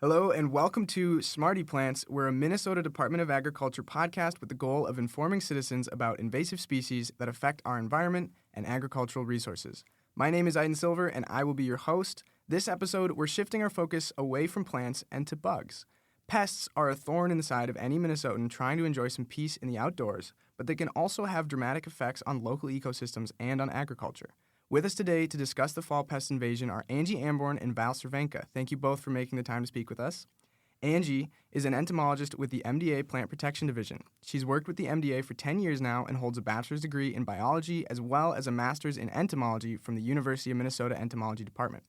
Hello and welcome to Smarty Plants. We're a Minnesota Department of Agriculture podcast with the goal of informing citizens about invasive species that affect our environment and agricultural resources. My name is Aiden Silver and I will be your host. This episode, we're shifting our focus away from plants and to bugs. Pests are a thorn in the side of any Minnesotan trying to enjoy some peace in the outdoors, but they can also have dramatic effects on local ecosystems and on agriculture. With us today to discuss the fall pest invasion are Angie Ambourn and Val Cervenka. Thank you both for making the time to speak with us. Angie is an entomologist with the MDA Plant Protection Division. She's worked with the MDA for 10 years now and holds a bachelor's degree in biology as well as a master's in entomology from the University of Minnesota Entomology Department.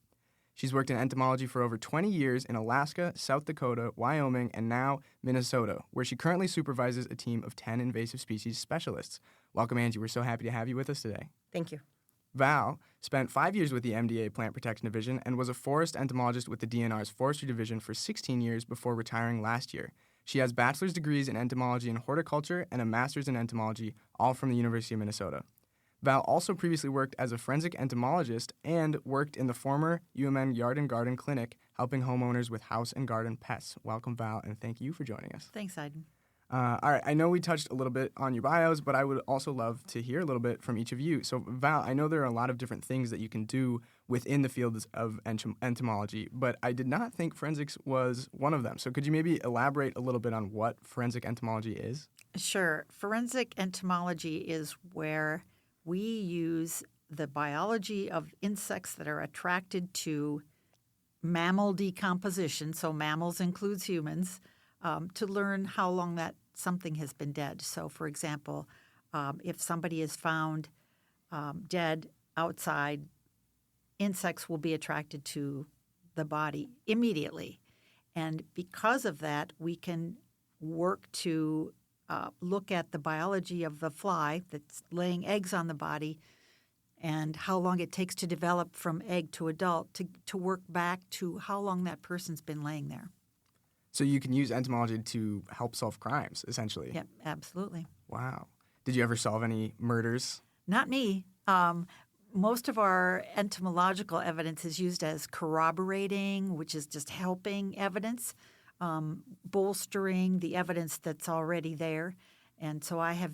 She's worked in entomology for over 20 years in Alaska, South Dakota, Wyoming, and now Minnesota, where she currently supervises a team of 10 invasive species specialists. Welcome, Angie. We're so happy to have you with us today. Thank you. Val spent 5 years with the MDA Plant Protection Division and was a forest entomologist with the DNR's Forestry Division for 16 years before retiring last year. She has bachelor's degrees in entomology and horticulture and a master's in entomology, all from the University of Minnesota. Val also previously worked as a forensic entomologist and worked in the former UMN Yard and Garden Clinic, helping homeowners with house and garden pests. Welcome, Val, and thank you for joining us. Thanks, Aiden. All right, I know we touched a little bit on your bios, but I would also love to hear a little bit from each of you. So, Val, I know there are a lot of different things that you can do within the fields of entomology, but I did not think forensics was one of them. So could you maybe elaborate a little bit on what forensic entomology is? Sure. Forensic entomology is where we use the biology of insects that are attracted to mammal decomposition, so mammals includes humans, to learn how long that something has been dead. So, for example, if somebody is found dead outside, insects will be attracted to the body immediately. And because of that, we can work to look at the biology of the fly that's laying eggs on the body and how long it takes to develop from egg to adult to work back to how long that person's been laying there. So you can use entomology to help solve crimes, essentially. Yep, absolutely. Wow. Did you ever solve any murders? Not me. Most of our entomological evidence is used as corroborating, which is just helping evidence, bolstering the evidence that's already there. And so I have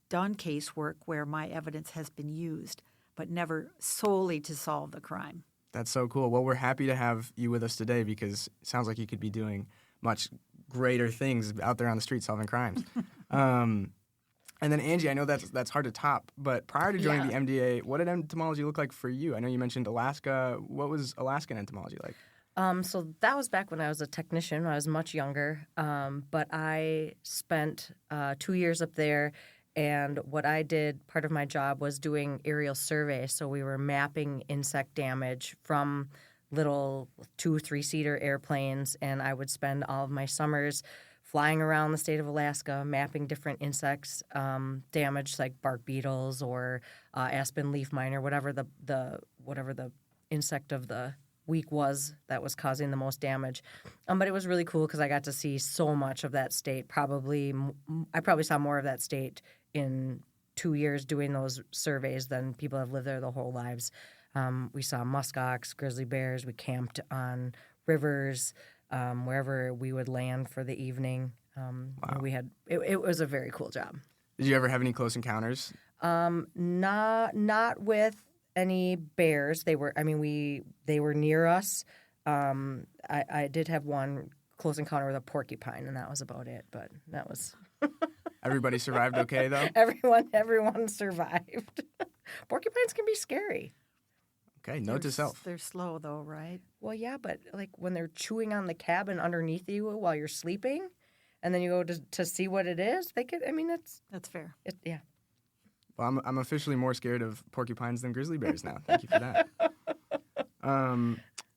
done casework where my evidence has been used, but never solely to solve the crime. That's so cool. Well, we're happy to have you with us today because it sounds like you could be doing much greater things out there on the street solving crimes. And then, Angie, I know that's hard to top, but prior to joining the MDA, what did entomology look like for you? I know you mentioned Alaska. What was Alaskan entomology like? So that was back when I was a technician. I was much younger, but I spent 2 years up there, and what I did, part of my job was doing aerial surveys. So we were mapping insect damage from little 2-3-seater airplanes, and I would spend all of my summers flying around the state of Alaska, mapping different insects damaged, like bark beetles or aspen leaf miner, whatever the insect of the week was that was causing the most damage. But it was really cool because I got to see so much of that state. I probably saw more of that state in 2 years doing those surveys than people have lived there their whole lives. We saw muskox, grizzly bears. We camped on rivers, wherever we would land for the evening. Wow. We had it was a very cool job. Did you ever have any close encounters? Not with any bears. They were near us. I did have one close encounter with a porcupine, and that was about it. But that was. Everybody survived okay, though? Everyone survived. Porcupines can be scary. Okay, note to self. They're slow, though, right? Well, yeah, but like when they're chewing on the cabin underneath you while you're sleeping, and then you go to see what it is, they could. I mean, that's fair. Yeah. Well, I'm officially more scared of porcupines than grizzly bears now. Thank you for that.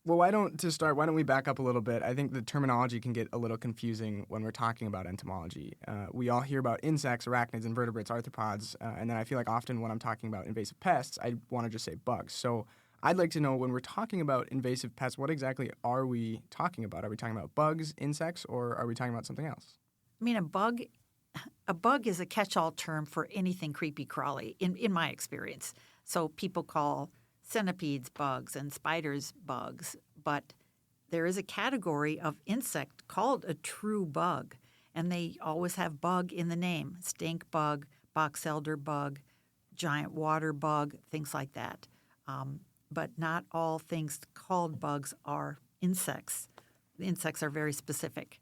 Well, why don't we back up a little bit? I think the terminology can get a little confusing when we're talking about entomology. We all hear about insects, arachnids, invertebrates, arthropods, and then I feel like often when I'm talking about invasive pests, I want to just say bugs. So I'd like to know, when we're talking about invasive pests, what exactly are we talking about? Are we talking about bugs, insects, or are we talking about something else? I mean, a bug is a catch-all term for anything creepy-crawly, in my experience. So people call centipedes bugs and spiders bugs, but there is a category of insect called a true bug, and they always have bug in the name: stink bug, box elder bug, giant water bug, things like that. But not all things called bugs are insects. The insects are very specific.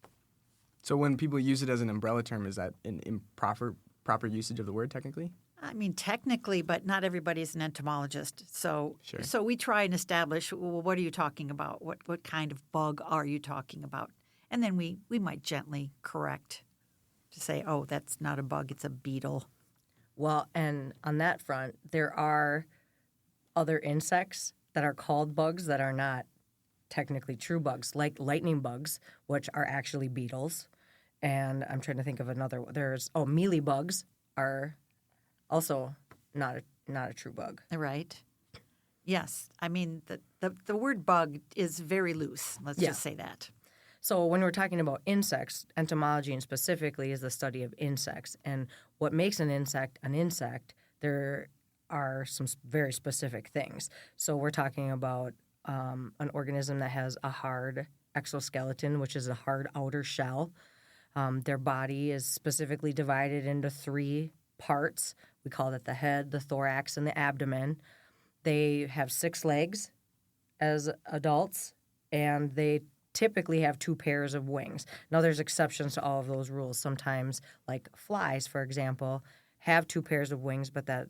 So when people use it as an umbrella term, is that an improper proper usage of the word technically? I mean, technically, but not everybody's an entomologist. So, Sure. so we try and establish, well, what are you talking about? What kind of bug are you talking about? And then we might gently correct to say, oh, that's not a bug, it's a beetle. Well, and on that front, there are other insects that are called bugs that are not technically true bugs, like lightning bugs, which are actually beetles. And I'm trying to think of another. Mealy bugs are also not a true bug. Right. Yes. I mean, the word bug is very loose. Let's just say that. So when we're talking about insects, entomology and specifically is the study of insects. And what makes an insect, there are some very specific things. So we're talking about an organism that has a hard exoskeleton, which is a hard outer shell. Their body is specifically divided into 3 parts. We call it the head, the thorax, and the abdomen. They have 6 legs as adults, and they typically have 2 pairs of wings. Now, there's exceptions to all of those rules. Sometimes, like flies, for example, have 2 pairs of wings, but that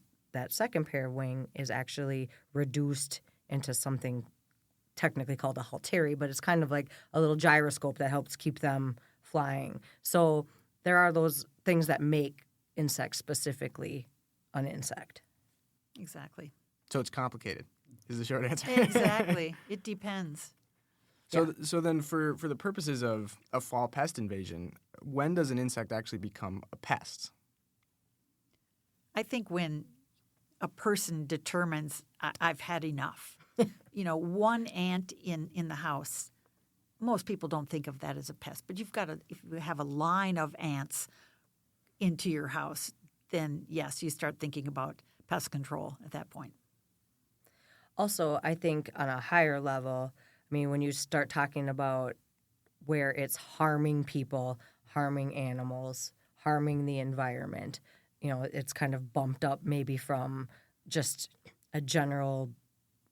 second pair of wing is actually reduced into something technically called a halteria, but it's kind of like a little gyroscope that helps keep them flying. So there are those things that make insects specifically an insect. Exactly. So it's complicated, is the short answer. Exactly. It depends. So then for the purposes of a fall pest invasion, when does an insect actually become a pest? I think when a person determines, I've had enough. One ant in the house, most people don't think of that as a pest. But if you have a line of ants into your house, then yes, you start thinking about pest control at that point. Also, I think on a higher level, when you start talking about where it's harming people, harming animals, harming the environment, it's kind of bumped up maybe from just a general,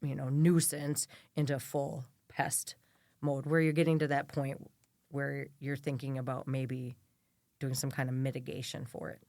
nuisance into full pest mode, where you're getting to that point where you're thinking about maybe doing some kind of mitigation for it.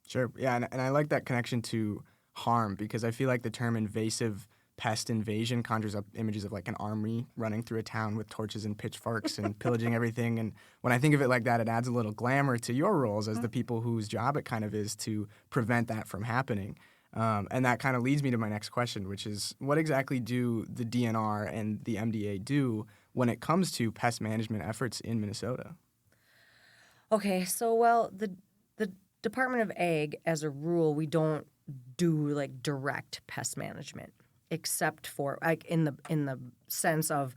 Sure. Yeah, and I like that connection to harm because I feel like the term invasive pest invasion conjures up images of like an army running through a town with torches and pitchforks and pillaging everything. And when I think of it like that, it adds a little glamour to your roles as the people whose job it kind of is to prevent that from happening. And that kind of leads me to my next question, which is what exactly do the DNR and the MDA do when it comes to pest management efforts in Minnesota? Okay, so the Department of Ag, as a rule, we don't do like direct pest management, except for like in the sense of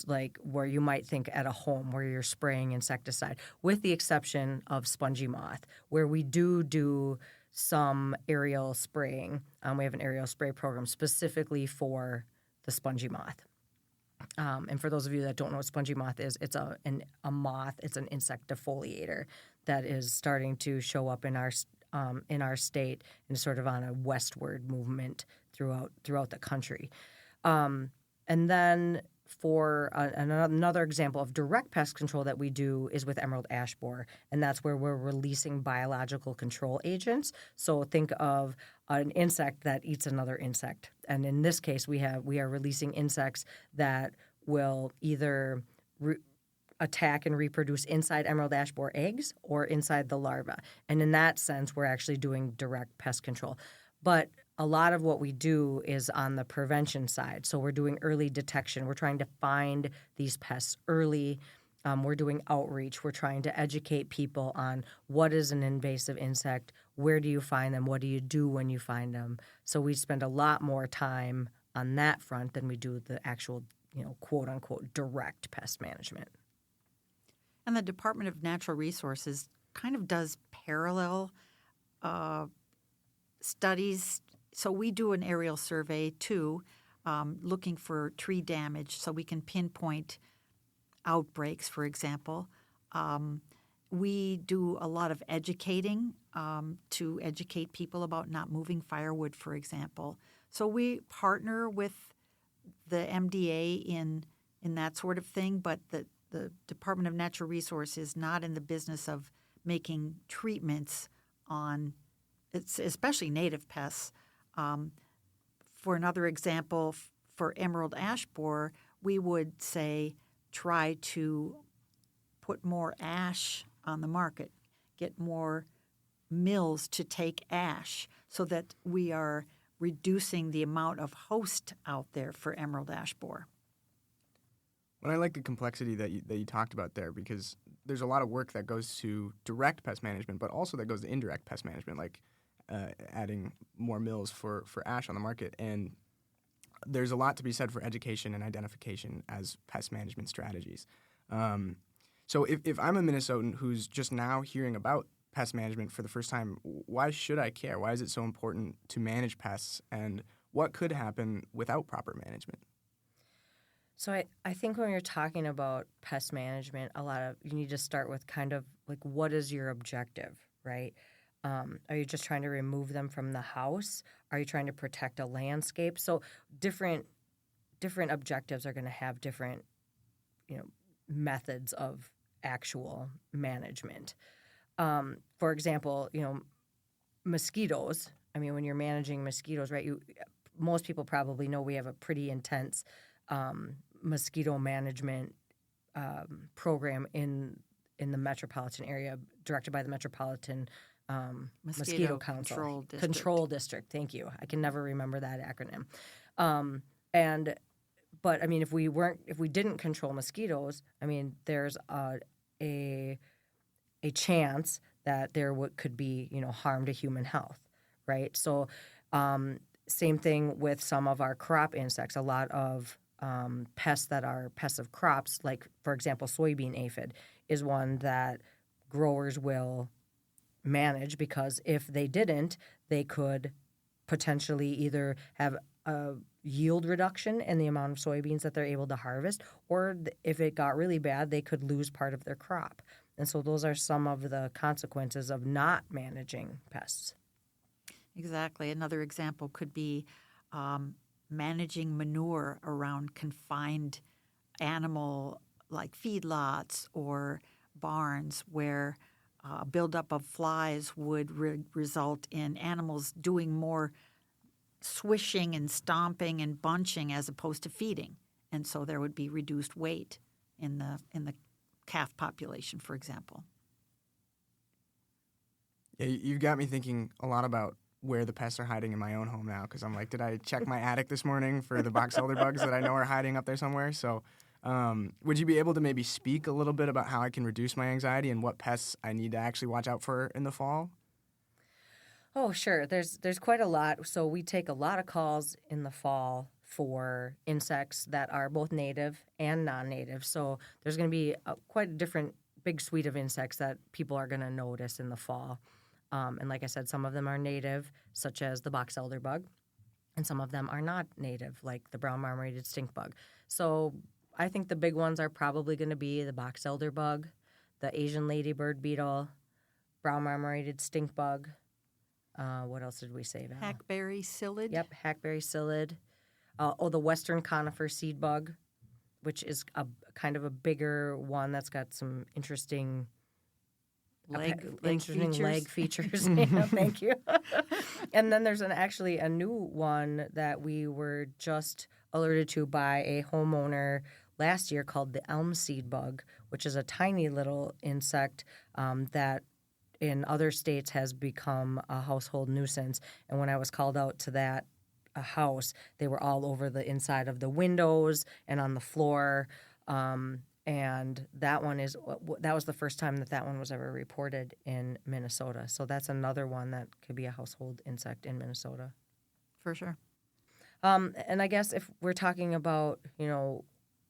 like where you might think at a home where you're spraying insecticide, with the exception of spongy moth, where we do some aerial spraying. We have an aerial spray program specifically for the spongy moth. And for those of you that don't know what spongy moth is, it's a moth. It's an insect defoliator that is starting to show up in our state and sort of on a westward movement throughout the country. And then for another example of direct pest control that we do is with emerald ash borer, and that's where we're releasing biological control agents. So think of an insect that eats another insect, and in this case, we are releasing insects that will either attack and reproduce inside emerald ash borer eggs or inside the larva. And in that sense, we're actually doing direct pest control. But a lot of what we do is on the prevention side. So we're doing early detection. We're trying to find these pests early. We're doing outreach. We're trying to educate people on what is an invasive insect, where do you find them, what do you do when you find them. So we spend a lot more time on that front than we do the actual, quote unquote, direct pest management. And the Department of Natural Resources kind of does parallel studies. So we do an aerial survey too, looking for tree damage so we can pinpoint outbreaks, for example. We do a lot of educating to educate people about not moving firewood, for example. So we partner with the MDA in that sort of thing, but the Department of Natural Resources is not in the business of making treatments on, especially native pests. For another example, for emerald ash borer, we would say try to put more ash on the market, get more mills to take ash so that we are reducing the amount of host out there for emerald ash borer. Well, I like the complexity that you talked about there, because there's a lot of work that goes to direct pest management, but also that goes to indirect pest management, like adding more mills for ash on the market. And there's a lot to be said for education and identification as pest management strategies. So if I'm a Minnesotan who's just now hearing about pest management for the first time, why should I care? Why is it so important to manage pests, and what could happen without proper management? So I think when you're talking about pest management, you need to start with kind of like, what is your objective, right? Are you just trying to remove them from the house? Are you trying to protect a landscape? So different objectives are going to have different, methods of actual management. For example, mosquitoes. I mean, when you're managing mosquitoes, right? Most people probably know we have a pretty intense mosquito management program in the metropolitan area, directed by the Metropolitan Mosquito Council. Control District. Thank you. I can never remember that acronym. But I mean, if we didn't control mosquitoes, I mean, there's a chance that there could be harm to human health, right? So same thing with some of our crop insects. A lot of pests that are pests of crops, like, for example, soybean aphid, is one that growers will manage, because if they didn't, they could potentially either have a yield reduction in the amount of soybeans that they're able to harvest, or if it got really bad, they could lose part of their crop. And so those are some of the consequences of not managing pests. Exactly. Another example could be managing manure around confined animal, like feedlots or barns, where buildup of flies would result in animals doing more swishing and stomping and bunching as opposed to feeding. And so there would be reduced weight in the calf population, for example. Yeah, you've got me thinking a lot about where the pests are hiding in my own home now, because I'm like, did I check my attic this morning for the box elder bugs that I know are hiding up there somewhere? So would you be able to maybe speak a little bit about how I can reduce my anxiety and what pests I need to actually watch out for in the fall? Oh, sure. There's quite a lot. So we take a lot of calls in the fall for insects that are both native and non-native. So there's going to be quite a different big suite of insects that people are going to notice in the fall. And like I said, some of them are native, such as the box elder bug, and some of them are not native, like the brown marmorated stink bug. So I think the big ones are probably going to be the box elder bug, the Asian ladybird beetle, brown marmorated stink bug. What else did we say, Val? Hackberry psyllid. Yep, hackberry psyllid. The western conifer seed bug, which is a kind of a bigger one that's got some interesting leg features. Yeah, thank you. And then there's actually a new one that we were just alerted to by a homeowner last year called the elm seed bug, which is a tiny little insect that in other states has become a household nuisance. And when I was called out to that house, they were all over the inside of the windows and on the floor. And that was the first time that one was ever reported in Minnesota. So that's another one that could be a household insect in Minnesota. For sure. And I guess if we're talking about,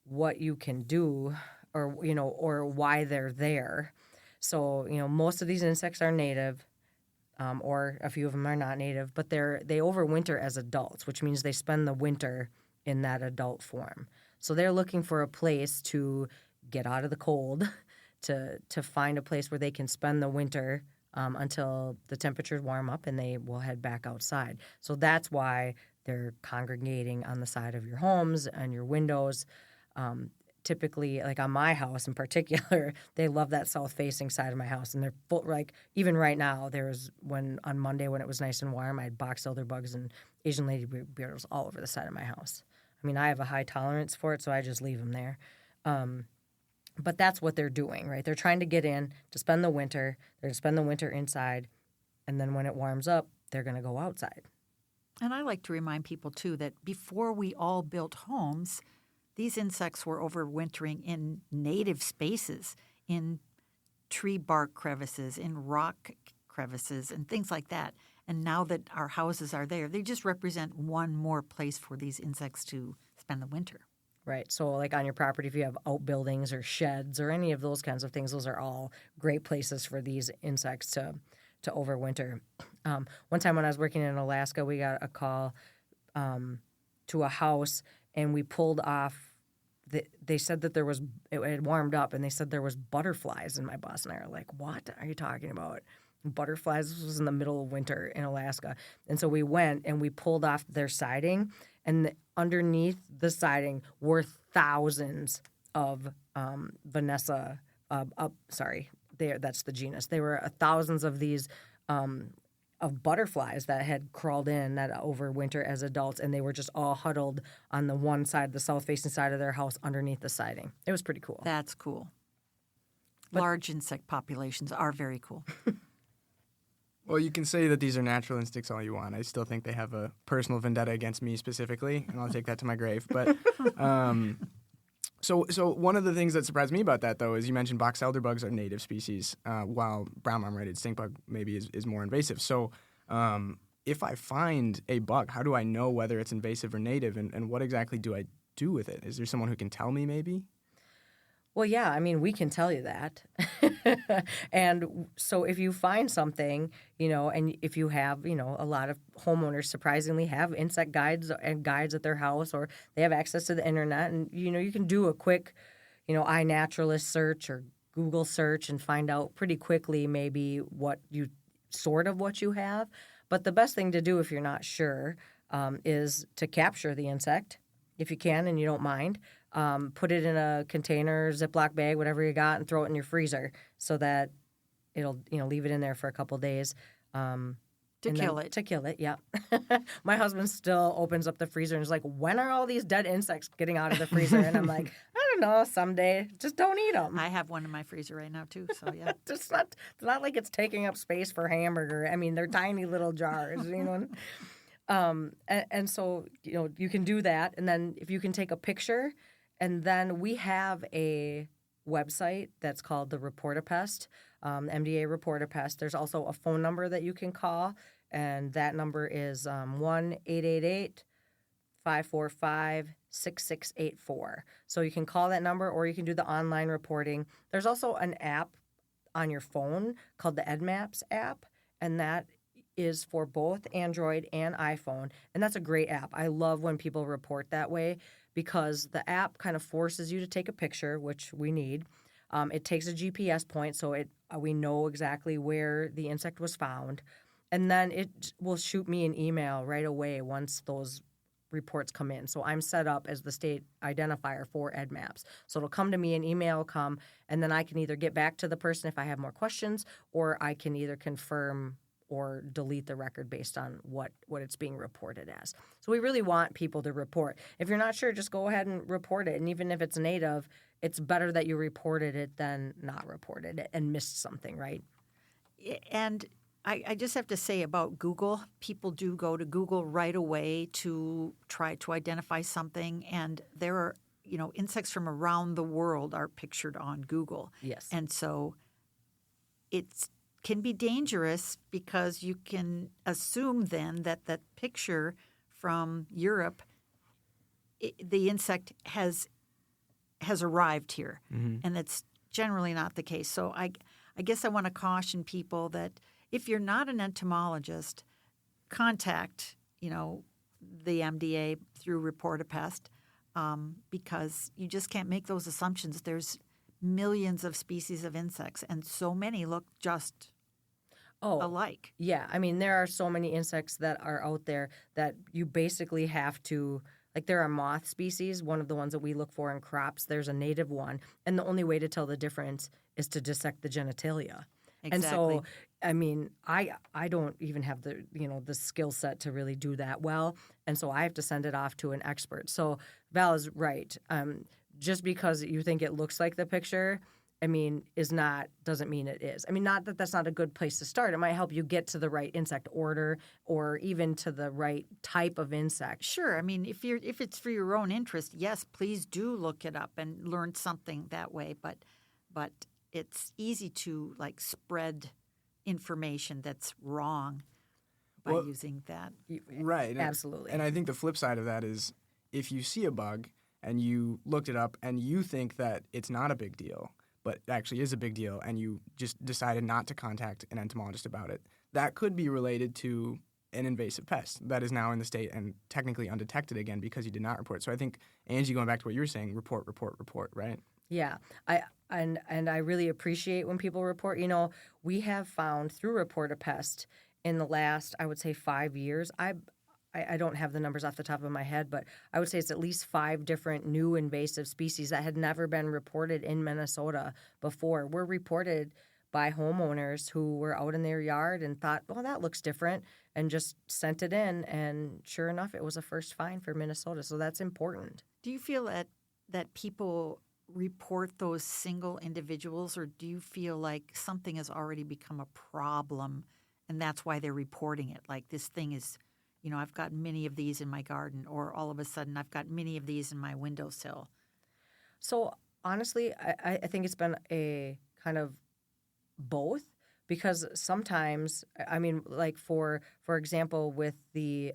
what you can do or why they're there. So, most of these insects are native, or a few of them are not native, but they overwinter as adults, which means they spend the winter in that adult form. So they're looking for a place to get out of the cold, to find a place where they can spend the winter until the temperatures warm up and they will head back outside. So that's why they're congregating on the side of your homes and your windows. Typically, like on my house in particular, they love that south-facing side of my house, and they're full. Like even right now, on Monday when it was nice and warm, I had box elder bugs and Asian lady beetles all over the side of my house. I mean, I have a high tolerance for it, so I just leave them there. But that's what they're doing, right? They're trying to get in to spend the winter. They're going to spend the winter inside, and then when it warms up, they're going to go outside. And I like to remind people, too, that before we all built homes, these insects were overwintering in native spaces, in tree bark crevices, in rock crevices, and things like that. And now that our houses are there, they just represent one more place for these insects to spend the winter. Right. So like on your property, if you have outbuildings or sheds or any of those kinds of things, those are all great places for these insects to overwinter. One time when I was working in Alaska, we got a call to a house, and we pulled off. They said that it had warmed up, and they said there was butterflies in my bus. And I were like, what are you talking about? Butterflies? This was in the middle of winter in Alaska. And so we went, and we pulled off their siding, and underneath the siding were thousands of Vanessa, that's the genus. There were thousands of these of butterflies that had crawled in that overwinter as adults, and they were just all huddled on the one side, the south-facing side of their house underneath the siding. It was pretty cool. That's cool. Large insect populations are very cool. Well, you can say that these are natural instincts all you want. I still think they have a personal vendetta against me specifically, and I'll take that to my grave. But so one of the things that surprised me about that, though, is you mentioned box elder bugs are native species, while brown marmorated stink bug maybe is more invasive. So if I find a bug, how do I know whether it's invasive or native, and what exactly do I do with it? Is there someone who can tell me maybe? Well, yeah, I mean, we can tell you that. And so if you find something, and if you have, a lot of homeowners surprisingly have insect guides at their house, or they have access to the internet, and, you can do a quick, iNaturalist search or Google search and find out pretty quickly maybe what you have. But the best thing to do if you're not sure is to capture the insect, if you can and you don't mind. Put it in a container, Ziploc bag, whatever you got, and throw it in your freezer so that it'll, leave it in there for a couple days. To kill it, yeah. My husband still opens up the freezer and is like, when are all these dead insects getting out of the freezer? And I'm like, I don't know, someday. Just don't eat them. I have one in my freezer right now, too, so yeah. It's not like it's taking up space for hamburger. I mean, they're tiny little jars, And so, you can do that. And then if you can take a picture, and then we have a website that's called the Report a Pest, MDA Report a Pest. There's also a phone number that you can call, and that number is 1-888-545-6684. So you can call that number, or you can do the online reporting. There's also an app on your phone called the EdMaps app, and that is for both Android and iPhone, and that's a great app. I love when people report that way because the app kind of forces you to take a picture, which we need. It takes a GPS point, so we know exactly where the insect was found, and then it will shoot me an email right away once those reports come in. So I'm set up as the state identifier for EdMaps. So it'll come to me, an email will come, and then I can either get back to the person if I have more questions, or I can either confirm or delete the record based on what it's being reported as. So we really want people to report. If you're not sure, just go ahead and report it. And even if it's native, it's better that you reported it than not reported it and missed something, right? And I just have to say about Google, people do go to Google right away to try to identify something. And there are, insects from around the world are pictured on Google. Yes. And so it's can be dangerous because you can assume then that picture from Europe, the insect has arrived here, and that's generally not the case. So I guess I want to caution people that if you're not an entomologist, contact the MDA through Report a Pest because you just can't make those assumptions. There's millions of species of insects, and so many look just alike. Yeah. I mean, there are so many insects that are out there that you basically have to, like there are moth species, one of the ones that we look for in crops. There's a native one, and the only way to tell the difference is to dissect the genitalia. Exactly. And so, I mean, I don't even have the skill set to really do that well, and so I have to send it off to an expert. So Val is right. Just because you think it looks like the picture, I mean, doesn't mean it is. I mean, not that that's not a good place to start. It might help you get to the right insect order or even to the right type of insect. Sure. I mean, if it's for your own interest, yes, please do look it up and learn something that way. But it's easy to like spread information that's wrong by using that. Right. Absolutely. And I think the flip side of that is if you see a bug and you looked it up and you think that it's not a big deal, but it actually is a big deal, and you just decided not to contact an entomologist about it, that could be related to an invasive pest that is now in the state and technically undetected again because you did not report. So I think, Angie, going back to what you were saying, report, right? Yeah. And I really appreciate when people report. You know, we have found through Report a Pest in the last, I would say, 5 years, I don't have the numbers off the top of my head, but I would say it's at least 5 different new invasive species that had never been reported in Minnesota before. Were reported by homeowners who were out in their yard and thought, well, that looks different, and just sent it in. And sure enough, it was a first find for Minnesota. So that's important. Do you feel that people report those single individuals, or do you feel like something has already become a problem and that's why they're reporting it? Like this thing is, you know, I've got many of these in my garden, or all of a sudden I've got many of these in my windowsill. So honestly, I think it's been a kind of both, because sometimes, I mean, like for example, with the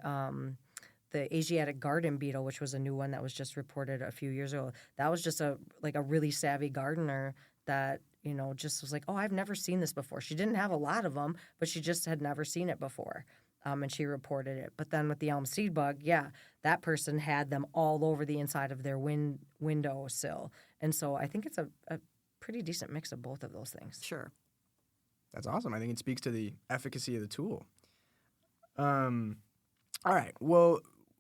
Asiatic garden beetle, which was a new one that was just reported a few years ago, that was just a really savvy gardener that, you know, just was like, oh, I've never seen this before. She didn't have a lot of them, but she just had never seen it before. And she reported it. But then with the elm seed bug, yeah, that person had them all over the inside of their windowsill. And so I think it's a pretty decent mix of both of those things. Sure. That's awesome. I think it speaks to the efficacy of the tool. All right. Well,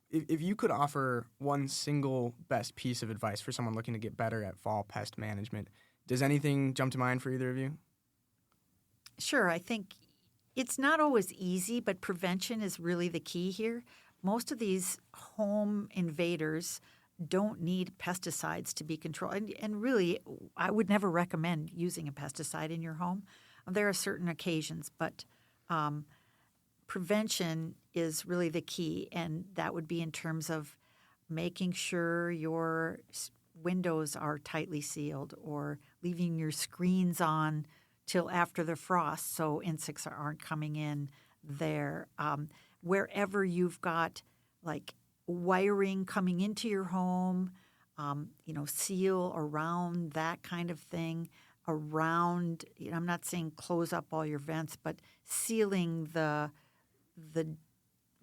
if you could offer one single best piece of advice for someone looking to get better at fall pest management, does anything jump to mind for either of you? Sure. I think it's not always easy, but prevention is really the key here. Most of these home invaders don't need pesticides to be controlled. And really, I would never recommend using a pesticide in your home. There are certain occasions, but prevention is really the key, and that would be in terms of making sure your windows are tightly sealed or leaving your screens on till after the frost so insects aren't coming in there. Wherever you've got like wiring coming into your home, seal around that kind of thing. Around, I'm not saying close up all your vents, but sealing the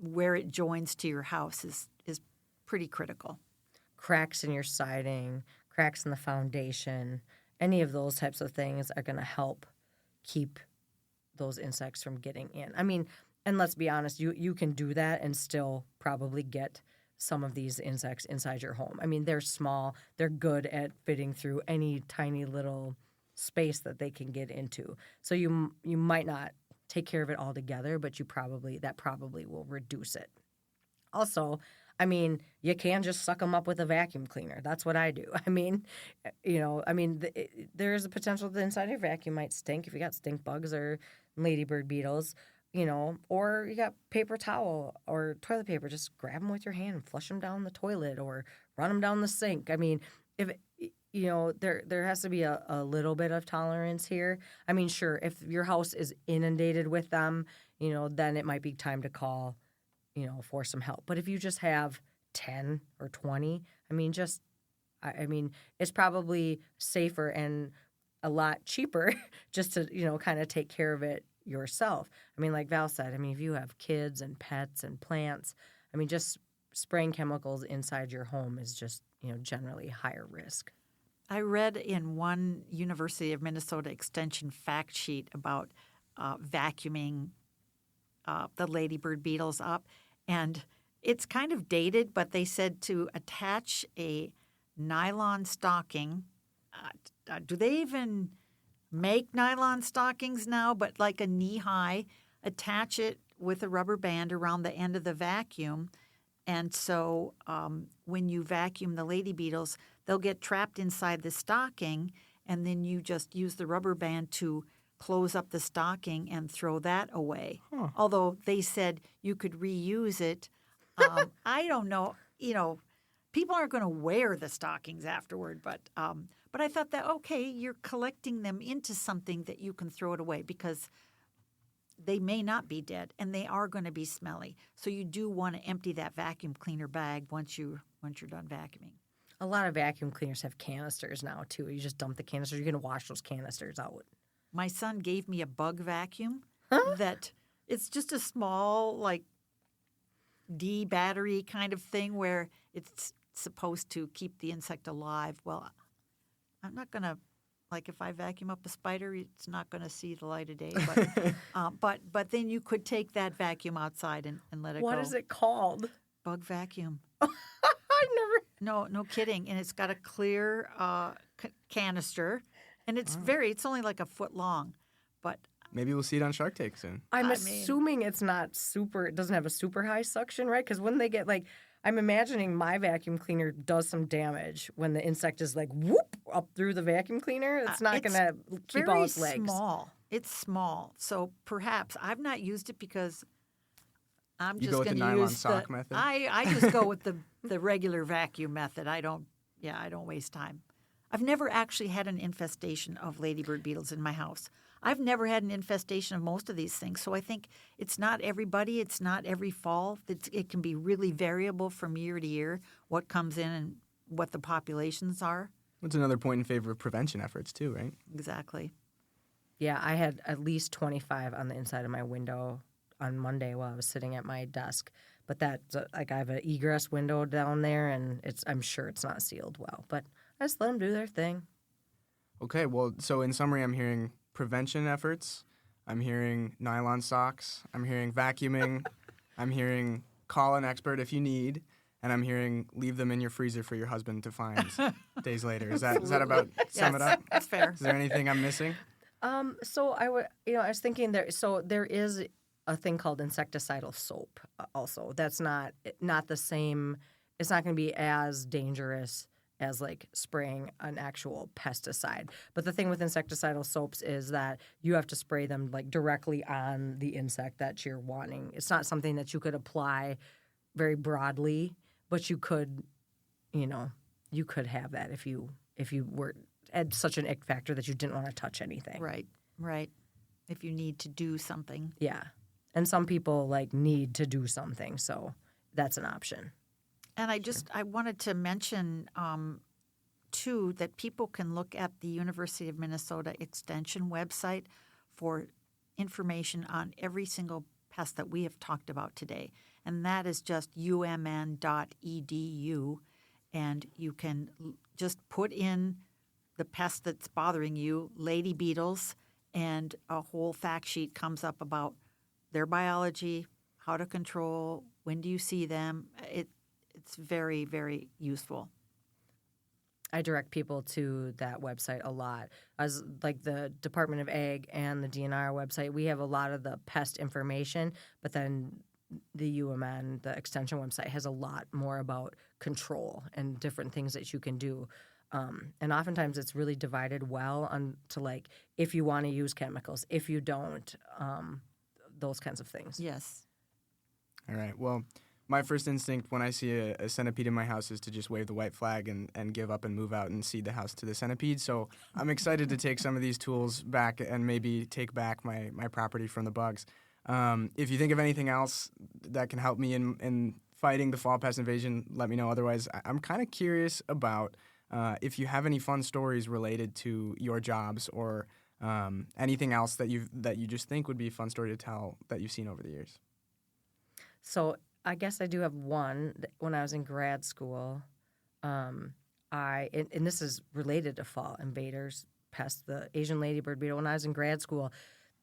where it joins to your house is pretty critical. Cracks in your siding, cracks in the foundation, any of those types of things are going to help keep those insects from getting in. I mean, and let's be honest, you can do that and still probably get some of these insects inside your home. I mean, they're small. They're good at fitting through any tiny little space that they can get into. So you might not take care of it altogether, but that probably will reduce it. Also, I mean, you can just suck them up with a vacuum cleaner. That's what I do. I mean, there is a potential that the inside of your vacuum might stink if you got stink bugs or ladybird beetles, or you got paper towel or toilet paper. Just grab them with your hand and flush them down the toilet or run them down the sink. I mean, if there has to be a little bit of tolerance here. I mean, sure, if your house is inundated with them, then it might be time to call, for some help. But if you just have 10 or 20, it's probably safer and a lot cheaper just to, kind of take care of it yourself. I mean, like Val said, if you have kids and pets and plants, just spraying chemicals inside your home is just, generally higher risk. I read in one University of Minnesota Extension fact sheet about vacuuming the ladybird beetles up, and it's kind of dated, but they said to attach a nylon stocking. Do they even make nylon stockings now? But like a knee high, attach it with a rubber band around the end of the vacuum. And so when you vacuum the lady beetles, they'll get trapped inside the stocking, and then you just use the rubber band to close up the stocking and throw that away. Huh. Although they said you could reuse it. I don't know. People aren't going to wear the stockings afterward, but I thought that, okay, you're collecting them into something that you can throw it away because they may not be dead and they are going to be smelly. So you do want to empty that vacuum cleaner bag once you're done vacuuming. A lot of vacuum cleaners have canisters now, too. You just dump the canisters. You're going to wash those canisters out. My son gave me a bug vacuum that it's just a small, like, D battery kind of thing where it's supposed to keep the insect alive. Well, I'm not going to, like, if I vacuum up a spider, it's not going to see the light of day. But then you could take that vacuum outside and let it go. What is it called? Bug vacuum. I never. No kidding. And it's got a clear canister, and it's only like a foot long, but. Maybe we'll see it on Shark Tank soon. I'm assuming it's not it doesn't have a super high suction, right? Because when they get I'm imagining my vacuum cleaner does some damage when the insect is like whoop up through the vacuum cleaner. It's not going to keep all its legs. It's small. So perhaps I've not used it because I'm You just go with going the to nylon use sock method? I just go with the regular vacuum method. I don't waste time. I've never actually had an infestation of ladybird beetles in my house. I've never had an infestation of most of these things. So I think it's not everybody. It's not every fall. It can be really variable from year to year, what comes in and what the populations are. That's another point in favor of prevention efforts too, right? Exactly. Yeah, I had at least 25 on the inside of my window on Monday while I was sitting at my desk. But that's I have an egress window down there, and I'm sure it's not sealed well. But I just let them do their thing. Okay, well, so in summary, I'm hearing prevention efforts. I'm hearing nylon socks. I'm hearing vacuuming. I'm hearing call an expert if you need. And I'm hearing leave them in your freezer for your husband to find days later. Is that about sum it up? That's fair. Is there anything I'm missing? So I was thinking there is a thing called insecticidal soap also. That's not the same. It's not going to be as dangerous as like spraying an actual pesticide. But the thing with insecticidal soaps is that you have to spray them like directly on the insect that you're wanting. It's not something that you could apply very broadly, but you could have that if you were at such an ick factor that you didn't want to touch anything. Right. If you need to do something. Yeah. And some people need to do something, so that's an option. And I wanted to mention, too, that people can look at the University of Minnesota Extension website for information on every single pest that we have talked about today. And that is just umn.edu. And you can just put in the pest that's bothering you, lady beetles, and a whole fact sheet comes up about their biology, how to control, when do you see them. It's very, very useful. I direct people to that website a lot. As like the Department of Ag and the DNR website, we have a lot of the pest information, but then the UMN, the extension website, has a lot more about control and different things that you can do. And oftentimes it's really divided well onto if you want to use chemicals, if you don't, those kinds of things. Yes. All right. Well, my first instinct when I see a centipede in my house is to just wave the white flag and give up and move out and cede the house to the centipede. So I'm excited to take some of these tools back and maybe take back my property from the bugs. If you think of anything else that can help me in fighting the fall pest invasion, let me know. Otherwise, I'm kind of curious about if you have any fun stories related to your jobs or anything else that you just think would be a fun story to tell that you've seen over the years. So I guess I do have one. When I was in grad school, and this is related to fall invaders, pests, the Asian ladybird beetle. When I was in grad school,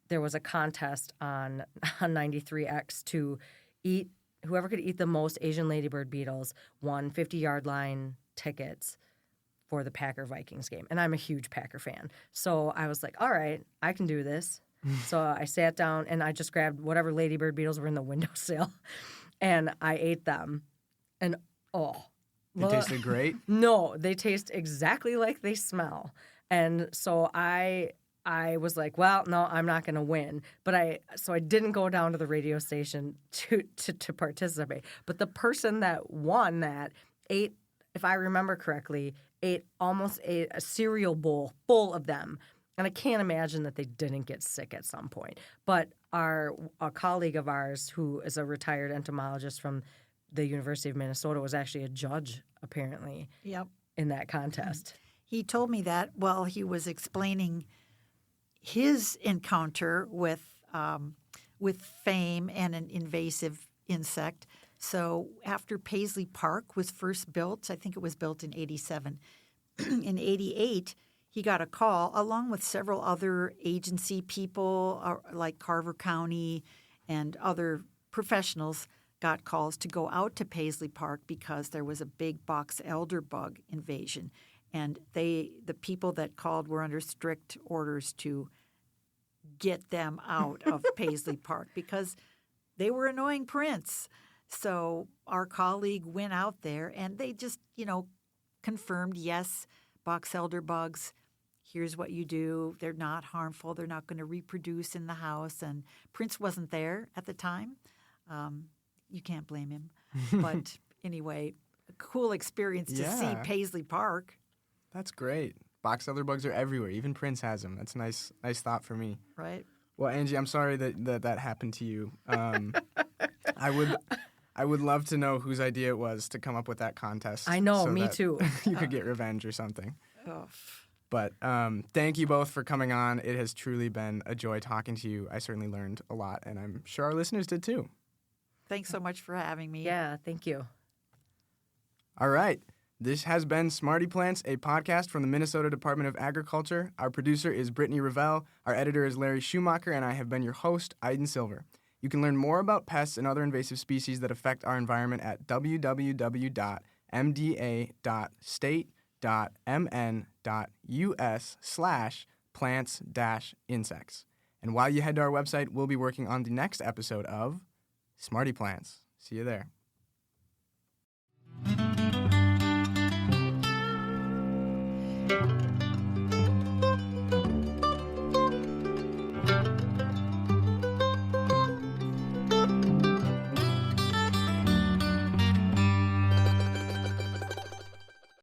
there was a contest on 93X to eat, whoever could eat the most Asian ladybird beetles won 50-yard line tickets for the Packer Vikings game. And I'm a huge Packer fan. So I was like, all right, I can do this. So I sat down and I just grabbed whatever ladybird beetles were in the windowsill and I ate them. And They tasted great? No, they taste exactly like they smell. And so I was like, well, no, I'm not going to win. But I didn't go down to the radio station to participate. But the person that won that ate, if I remember correctly, almost a cereal bowl full of them. And I can't imagine that they didn't get sick at some point. But a colleague of ours who is a retired entomologist from the University of Minnesota was actually a judge, apparently, in that contest. He told me that while he was explaining his encounter with fame and an invasive insect. So after Paisley Park was first built, I think it was built in 87, in 88, he got a call along with several other agency people like Carver County and other professionals got calls to go out to Paisley Park because there was a big box elder bug invasion. And the people that called were under strict orders to get them out of Paisley Park because they were annoying prints. So our colleague went out there and they just, confirmed, yes, box elder bugs, here's what you do. They're not harmful. They're not going to reproduce in the house. And Prince wasn't there at the time. You can't blame him. But anyway, a cool experience to see Paisley Park. That's great. Box elder bugs are everywhere. Even Prince has them. That's a nice thought for me. Right. Well, Angie, I'm sorry that happened to you. I would love to know whose idea it was to come up with that contest. I know, me too. You could get revenge or something. Oh. But thank you both for coming on. It has truly been a joy talking to you. I certainly learned a lot, and I'm sure our listeners did too. Thanks so much for having me. Yeah, thank you. All right. This has been Smarty Plants, a podcast from the Minnesota Department of Agriculture. Our producer is Brittany Revelle. Our editor is Larry Schumacher, and I have been your host, Aiden Silver. You can learn more about pests and other invasive species that affect our environment at www.mda.state.mn.us/plants-insects. And while you head to our website, we'll be working on the next episode of Smarty Plants. See you there.